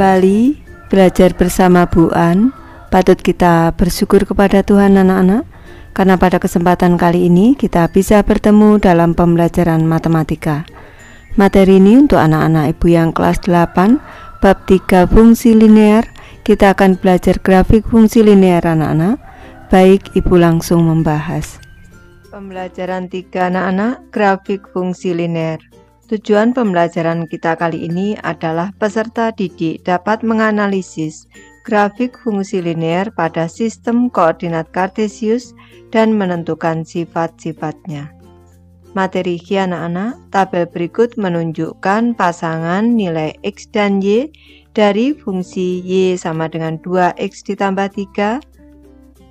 kembali belajar bersama Bu An. Patut kita bersyukur kepada Tuhan anak-anak, karena pada kesempatan kali ini kita bisa bertemu dalam pembelajaran matematika. Materi ini untuk anak-anak ibu yang kelas 8, bab 3 fungsi linear. Kita akan belajar grafik fungsi linear anak-anak. Baik, ibu langsung membahas. Pembelajaran 3 anak-anak, grafik fungsi linear. Tujuan pembelajaran kita kali ini adalah peserta didik dapat menganalisis grafik fungsi linear pada sistem koordinat kartesius dan menentukan sifat-sifatnya. Materi anak-anak, tabel berikut menunjukkan pasangan nilai X dan Y dari fungsi Y sama dengan 2X ditambah 3.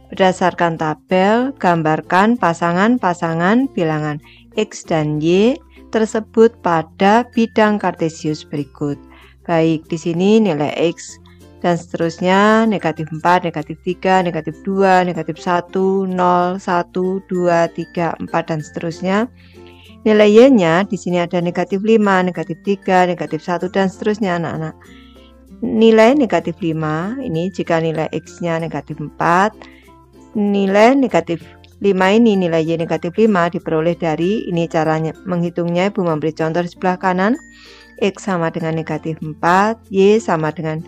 Berdasarkan tabel, gambarkan pasangan-pasangan bilangan X dan Y tersebut pada bidang kartesius berikut. Baik, di sini nilai X dan seterusnya negatif 4, negatif 3, negatif 2, negatif 1, 0, 1, 2, 3, 4 dan seterusnya. Nilai Y-nya di sini ada negatif 5, negatif 3, negatif 1 dan seterusnya anak-anak. Nilai negatif 5 ini jika nilai X-nya negatif 4, nilai negatif 5 ini nilai Y negatif 5 diperoleh dari, ini caranya menghitungnya, ibu memberi contoh di sebelah kanan. X sama dengan negatif 4, Y sama dengan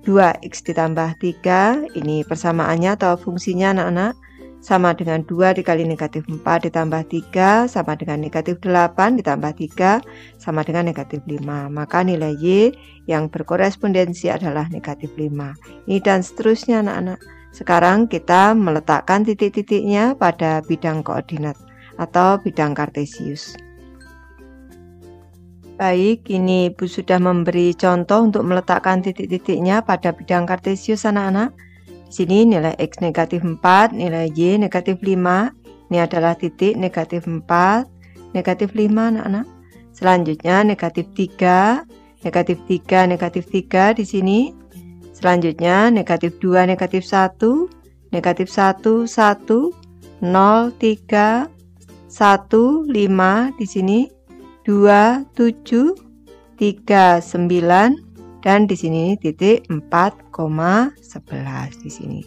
2X ditambah 3. Ini persamaannya atau fungsinya anak-anak, sama dengan 2 dikali negatif 4 ditambah 3 sama dengan negatif 8 ditambah 3 sama dengan negatif 5. Maka nilai Y yang berkorespondensi adalah negatif 5. Ini dan seterusnya anak-anak. Sekarang kita meletakkan titik-titiknya pada bidang koordinat atau bidang kartesius. Baik, ini ibu sudah memberi contoh untuk meletakkan titik-titiknya pada bidang kartesius anak-anak. Di sini nilai X negatif 4, nilai Y negatif 5. Ini adalah titik negatif 4, negatif 5 anak-anak. Selanjutnya negatif 3, negatif 3, negatif 3 di sini. Selanjutnya negatif 2, negatif 1, negatif 1, 1, 0, 3, 1, 5 di sini, 2, 7, 3, 9 dan di sini titik 4,11 di sini.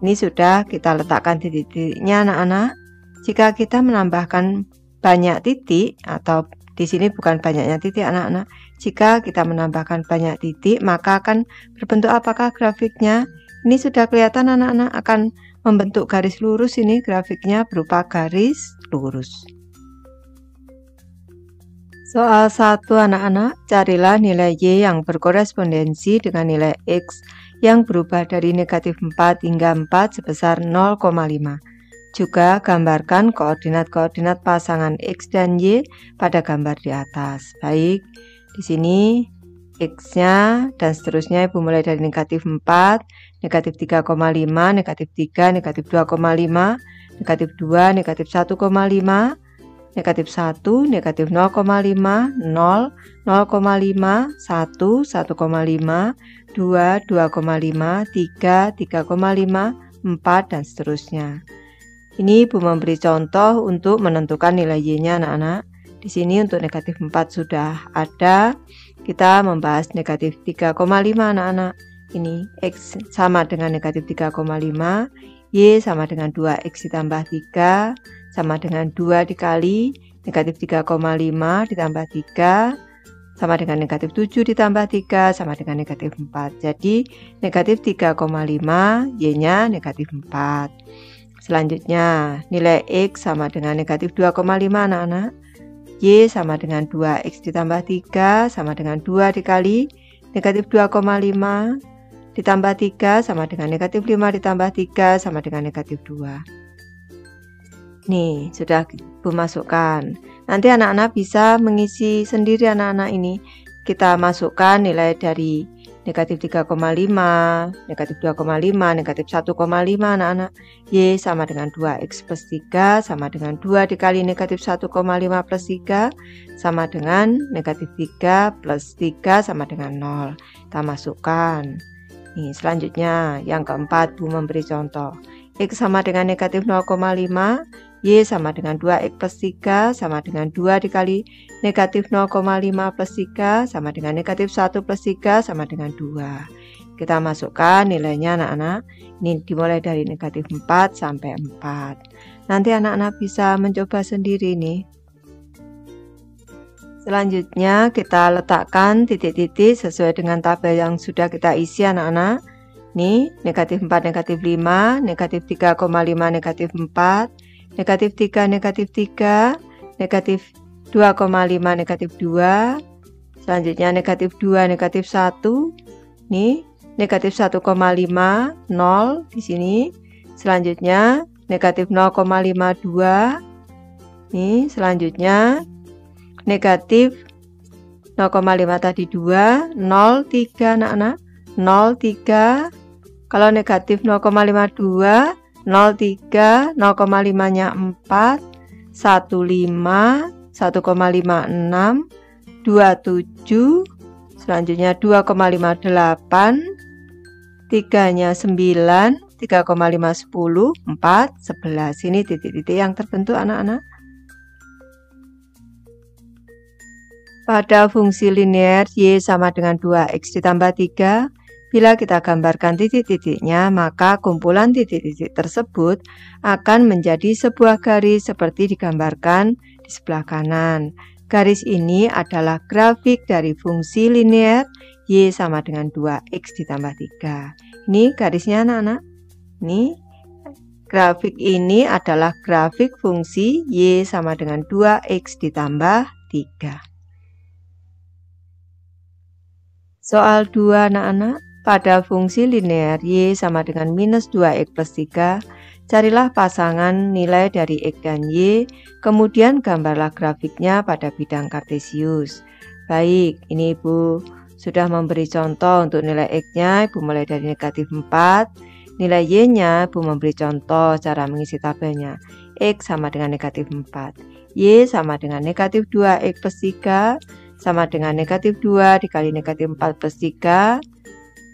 Ini sudah kita letakkan titik-titiknya anak-anak. Jika kita menambahkan banyak titik atau di sini bukan banyaknya titik anak-anak. Jika kita menambahkan banyak titik, maka akan berbentuk apakah grafiknya? Ini sudah kelihatan anak-anak, akan membentuk garis lurus. Ini grafiknya berupa garis lurus. Soal 1 anak-anak, carilah nilai Y yang berkorespondensi dengan nilai X yang berubah dari negatif 4 hingga 4 sebesar 0,5. Juga gambarkan koordinat-koordinat pasangan X dan Y pada gambar di atas. Baik, di sini X-nya dan seterusnya ibu mulai dari negatif 4, negatif 3,5, negatif 3, negatif 2,5, negatif 2, negatif 1,5, negatif 1, negatif 0,5, 0, 0,5, 1, 1,5, 2, 2,5, 3, 3,5, 4 dan seterusnya. Ini ibu memberi contoh untuk menentukan nilai Y-nya anak-anak. Di sini untuk negatif 4 sudah ada. Kita membahas negatif 3,5 anak-anak. Ini X sama dengan negatif 3,5, Y sama dengan 2X ditambah 3 sama dengan 2 dikali negatif 3,5 ditambah 3 sama dengan negatif 7 ditambah 3 sama dengan negatif 4. Jadi negatif 3,5, Y-nya negatif 4. Selanjutnya, nilai X sama dengan negatif 2,5 anak-anak. Y sama dengan 2X ditambah 3 sama dengan 2 dikali negatif 2,5 ditambah 3 sama dengan negatif 5 ditambah 3 sama dengan negatif 2. Nih, sudah ibu masukkan. Nanti anak-anak bisa mengisi sendiri anak-anak ini. Kita masukkan nilai dari negatif 3,5, negatif 2,5, negatif 1,5 anak-anak. Y sama dengan 2X plus 3 sama dengan 2 dikali negatif 1,5 plus 3 sama dengan negatif 3 plus 3 sama dengan 0. Kita masukkan. Nih, selanjutnya yang keempat Bu memberi contoh. X sama dengan negatif 0,5, Y sama dengan 2X plus 3 sama dengan 2 dikali negatif 0,5 plus 3 sama dengan negatif 1 plus 3 sama dengan 2. Kita masukkan nilainya anak-anak. Ini dimulai dari negatif 4 sampai 4. Nanti anak-anak bisa mencoba sendiri nih. Selanjutnya kita letakkan titik-titik sesuai dengan tabel yang sudah kita isi anak-anak. Nih, negatif 4, negatif 5, negatif 3,5, negatif 4, negatif 3, negatif 3, negatif 2,5, negatif 2. Selanjutnya negatif 2, negatif 1. Nih, negatif 1,5, 0 di sini. Selanjutnya negatif 0,52. Nih, selanjutnya negatif 0,5 tadi 2, 0,3 anak-anak, 0,3. Kalau negatif 0,52, 0,3, 0,5-nya 4, 1,5, 1,56, 27. Selanjutnya 2,58, 3-nya 9, 3,5, 10, 4, 11. Ini titik-titik yang terbentuk anak-anak. Pada fungsi linear Y sama dengan 2X ditambah 3, bila kita gambarkan titik-titiknya, maka kumpulan titik-titik tersebut akan menjadi sebuah garis seperti digambarkan di sebelah kanan. Garis ini adalah grafik dari fungsi linear Y sama dengan 2X ditambah 3. Ini garisnya anak-anak. Ini grafik ini adalah grafik fungsi Y sama dengan 2X ditambah 3. Soal 2 anak-anak, pada fungsi linear Y sama dengan minus 2X plus 3, carilah pasangan nilai dari X dan Y, kemudian gambarlah grafiknya pada bidang kartesius. Baik, ini Ibu sudah memberi contoh untuk nilai X-nya, Ibu mulai dari negatif 4, nilai Y-nya Ibu memberi contoh cara mengisi tabelnya. X sama dengan negatif 4, Y sama dengan negatif 2X plus 3, sama dengan negatif 2 dikali negatif 4 plus 3,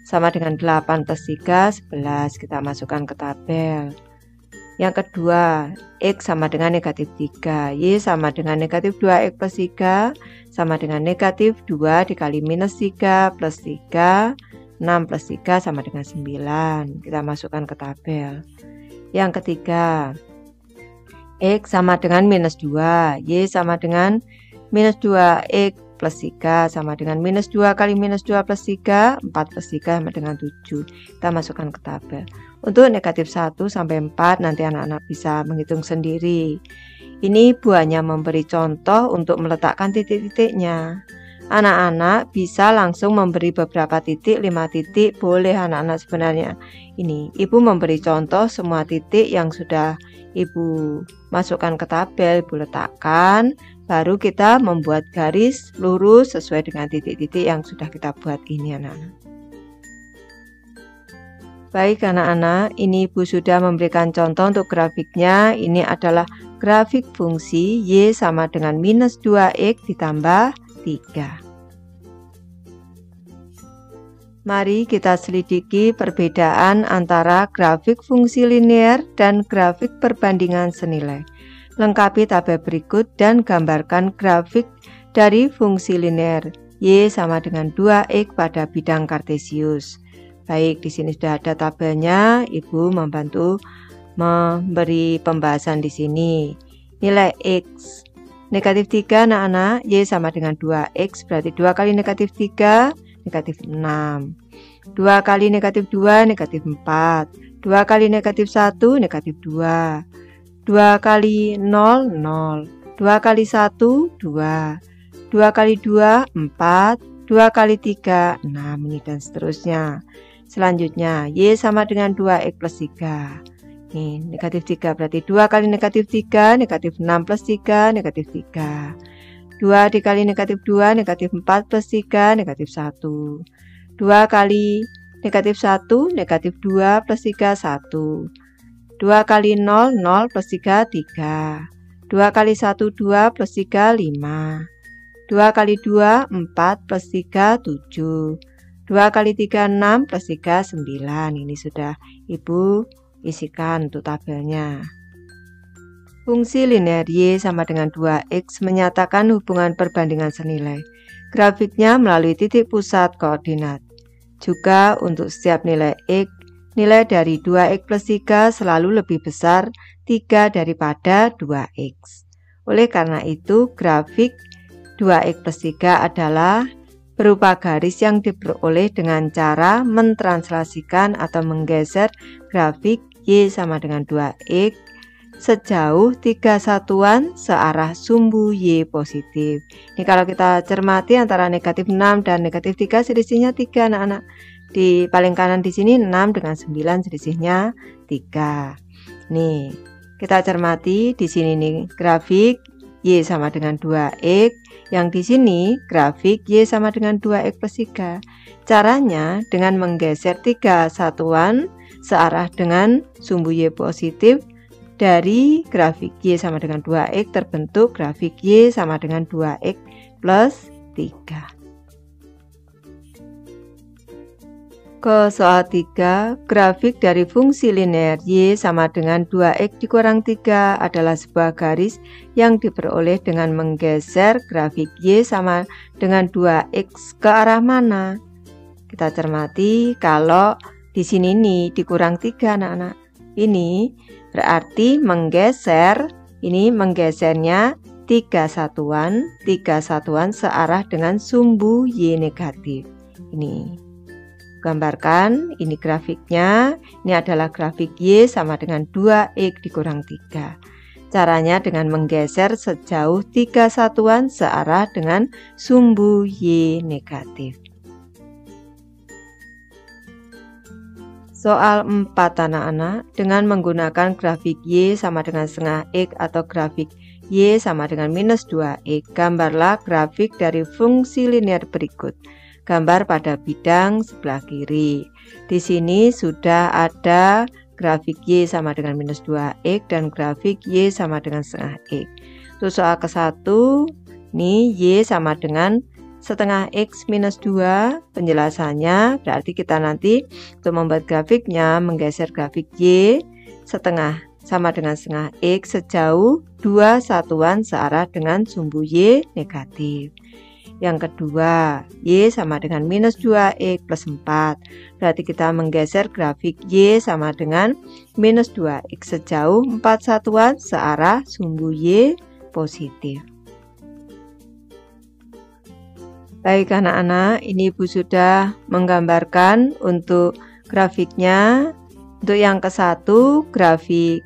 sama dengan 8 plus 3, 11. Kita masukkan ke tabel. Yang kedua, X sama dengan negatif 3, Y sama dengan negatif 2X plus 3, sama dengan negatif 2 dikali minus 3 plus 3, 6 plus 3 sama dengan 9. Kita masukkan ke tabel. Yang ketiga, X sama dengan minus 2, Y sama dengan minus 2X plus 3 sama dengan minus 2 kali minus 2 plus 3, 4 plus 3 sama dengan 7. Kita masukkan ke tabel. Untuk negatif 1 sampai 4 nanti anak-anak bisa menghitung sendiri. Ini Ibu hanya memberi contoh untuk meletakkan titik-titiknya. Anak-anak bisa langsung memberi beberapa titik, 5 titik, boleh anak-anak sebenarnya. Ini Ibu memberi contoh semua titik yang sudah Ibu masukkan ke tabel, Ibu letakkan. Baru kita membuat garis lurus sesuai dengan titik-titik yang sudah kita buat ini anak-anak. Baik anak-anak, ini Ibu sudah memberikan contoh untuk grafiknya. Ini adalah grafik fungsi Y sama dengan minus 2X ditambah 3. Mari kita selidiki perbedaan antara grafik fungsi linear dan grafik perbandingan senilai. Lengkapi tabel berikut dan gambarkan grafik dari fungsi linear Y sama dengan 2X pada bidang kartesius. Baik, di sini sudah ada tabelnya. Ibu membantu memberi pembahasan di sini. Nilai X negatif 3 anak-anak, Y sama dengan 2X, berarti 2 kali negatif 3, negatif 6. 2 kali negatif 2, negatif 4. 2 kali negatif 1, negatif 2. 2 kali 0, 0. 2 kali 1, 2. 2 kali 2, 4. 2 kali 3, 6. Ini dan seterusnya. Selanjutnya, Y sama dengan 2X plus 3. Ini negatif 3 berarti 2 kali negatif 3, negatif 6 plus 3, negatif 3. 2 dikali negatif 2, negatif 4 plus 3, negatif 1. 2 kali negatif 1, negatif 2 plus 3, 1. 2 kali 0, 0 plus 3, 3. 2 kali 1, 2 plus 3, 5. 2 kali 2, 4 plus 3, 7. 2 kali 3, 6 plus 3, 9. Ini sudah Ibu isikan untuk tabelnya. Fungsi linear Y sama dengan 2X menyatakan hubungan perbandingan senilai. Grafiknya melalui titik pusat koordinat. Juga untuk setiap nilai X, nilai dari 2X plus 3 selalu lebih besar 3 daripada 2X. Oleh karena itu, grafik 2X plus 3 adalah berupa garis yang diperoleh dengan cara mentranslasikan atau menggeser grafik Y sama dengan 2X sejauh 3 satuan searah sumbu Y positif. Ini kalau kita cermati antara negatif 6 dan negatif 3 selisihnya 3 anak-anak. Di paling kanan di sini 6 dengan 9 selisihnya 3. Nih, kita cermati di sini nih grafik Y sama dengan 2X, yang di sini grafik Y sama dengan 2X plus 3. Caranya dengan menggeser 3 satuan searah dengan sumbu Y positif. Dari grafik Y sama dengan 2X terbentuk grafik Y sama dengan 2X plus 3. Ke soal 3, grafik dari fungsi linear Y sama dengan 2X dikurang 3 adalah sebuah garis yang diperoleh dengan menggeser grafik Y sama dengan 2X ke arah mana? Kita cermati kalau di sini nih dikurang 3 anak-anak. Ini berarti menggesernya 3 satuan searah dengan sumbu Y negatif. Ini gambarkan, ini grafiknya. Ini adalah grafik Y sama dengan 2X dikurang 3. Caranya dengan menggeser sejauh 3 satuan searah dengan sumbu Y negatif. Soal 4 anak-anak, dengan menggunakan grafik Y sama dengan setengah X atau grafik Y sama dengan minus 2X, gambarlah grafik dari fungsi linear berikut. Gambar pada bidang sebelah kiri. Di sini sudah ada grafik Y sama dengan minus 2X dan grafik Y sama dengan setengah X. Untuk soal ke-1, ini Y sama dengan setengah X minus 2. Penjelasannya berarti kita nanti untuk membuat grafiknya menggeser grafik Y setengah sama dengan setengah X sejauh 2 satuan searah dengan sumbu Y negatif. Yang kedua, Y sama dengan minus 2X plus 4. Berarti kita menggeser grafik Y sama dengan minus 2X sejauh 4 satuan searah sumbu Y positif. Baik anak-anak, ini Ibu sudah menggambarkan untuk grafiknya. Untuk yang ke-1, grafik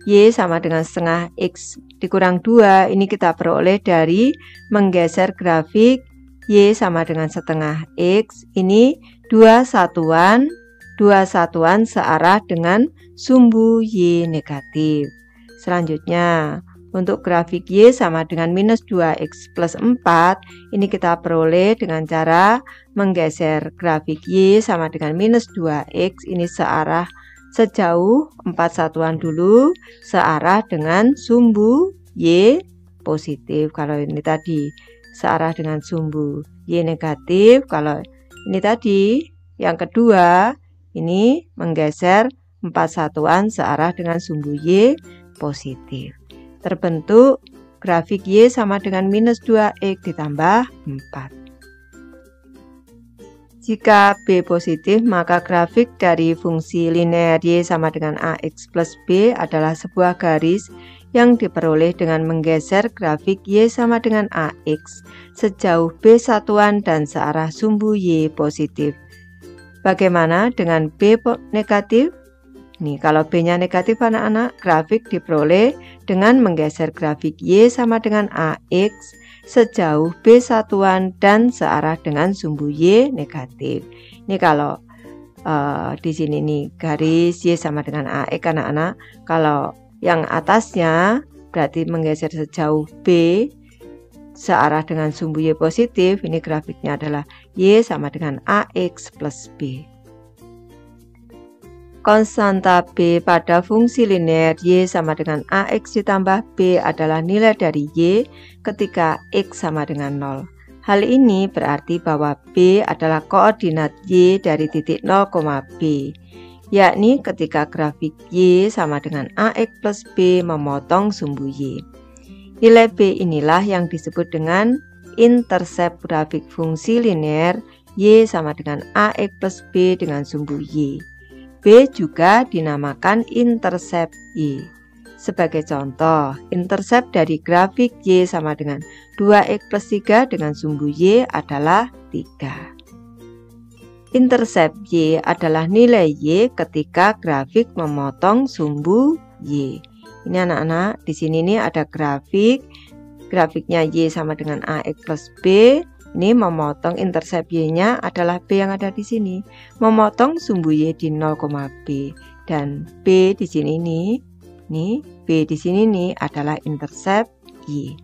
Y sama dengan setengah X dikurang 2. Ini kita peroleh dari menggeser grafik Y sama dengan setengah X. Ini 2 satuan searah dengan sumbu Y negatif. Selanjutnya, untuk grafik Y sama dengan minus 2X plus 4, ini kita peroleh dengan cara menggeser grafik Y sama dengan minus 2X, ini searah sejauh 4 satuan dulu, searah dengan sumbu Y positif. Kalau ini tadi searah dengan sumbu Y negatif, kalau ini tadi yang kedua, ini menggeser 4 satuan searah dengan sumbu Y positif. Terbentuk grafik Y sama dengan minus 2X ditambah 4. Jika B positif, maka grafik dari fungsi linear Y sama dengan AX plus B adalah sebuah garis yang diperoleh dengan menggeser grafik Y sama dengan AX sejauh B satuan dan searah sumbu Y positif. Bagaimana dengan B negatif? Nih, kalau B-nya negatif anak-anak, grafik diperoleh dengan menggeser grafik Y sama dengan AX sejauh B satuan dan searah dengan sumbu Y negatif. Ini kalau di sini nih garis Y sama dengan AX anak-anak. Kalau yang atasnya berarti menggeser sejauh B searah dengan sumbu Y positif. Ini grafiknya adalah Y sama dengan AX plus B. Konstanta B pada fungsi linear Y sama dengan AX ditambah B adalah nilai dari Y ketika X sama dengan 0. Hal ini berarti bahwa B adalah koordinat Y dari titik 0, B. yakni ketika grafik Y sama dengan AX plus B memotong sumbu Y. Nilai B inilah yang disebut dengan intercept grafik fungsi linear Y sama dengan AX plus B dengan sumbu Y. B juga dinamakan intercept Y. Sebagai contoh, intercept dari grafik Y sama dengan 2X plus 3 dengan sumbu Y adalah 3. Intercept Y adalah nilai Y ketika grafik memotong sumbu Y. Ini anak-anak, di sini nih ada grafiknya Y sama dengan AX plus B. Ini memotong intercept Y-nya adalah B yang ada di sini. Memotong sumbu Y di 0, B dan B di sini nih. B di sini nih adalah intercept Y.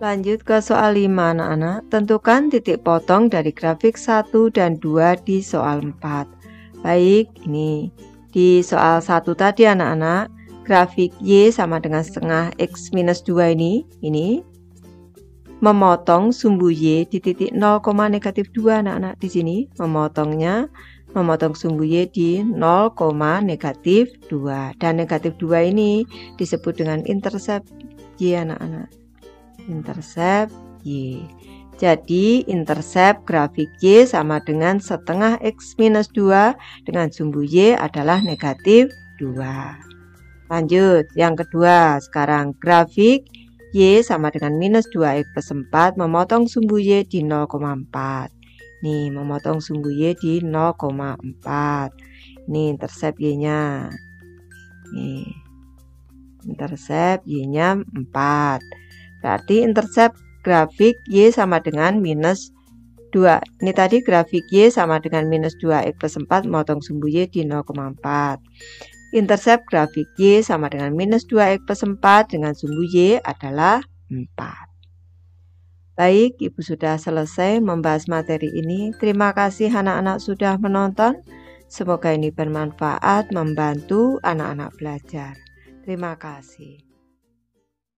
Lanjut ke soal 5 anak-anak. Tentukan titik potong dari grafik 1 dan 2 di soal 4. Baik, ini di soal 1 tadi anak-anak, grafik Y sama dengan setengah X minus 2 ini memotong sumbu Y di titik 0, negatif 2 anak-anak. Di sini memotong sumbu Y di 0, negatif 2. Dan negatif 2 ini disebut dengan intercept Y anak-anak. Intercept Y. Jadi intercept grafik Y sama dengan setengah X minus 2 dengan sumbu Y adalah negatif 2. Lanjut, yang kedua sekarang grafik Y sama dengan minus 2X plus 4 memotong sumbu Y di 0,4. Nih, memotong sumbu Y di 0,4. Ini intercept Y-nya. Nih, intercept Y-nya 4. Berarti intercept grafik Y sama dengan minus 2. Ini tadi grafik Y sama dengan minus 2X plus 4 memotong sumbu Y di 0,4. Intercept grafik Y sama dengan minus 2X plus 4 dengan sumbu Y adalah 4. Baik, Ibu sudah selesai membahas materi ini. Terima kasih anak-anak sudah menonton. Semoga ini bermanfaat membantu anak-anak belajar. Terima kasih.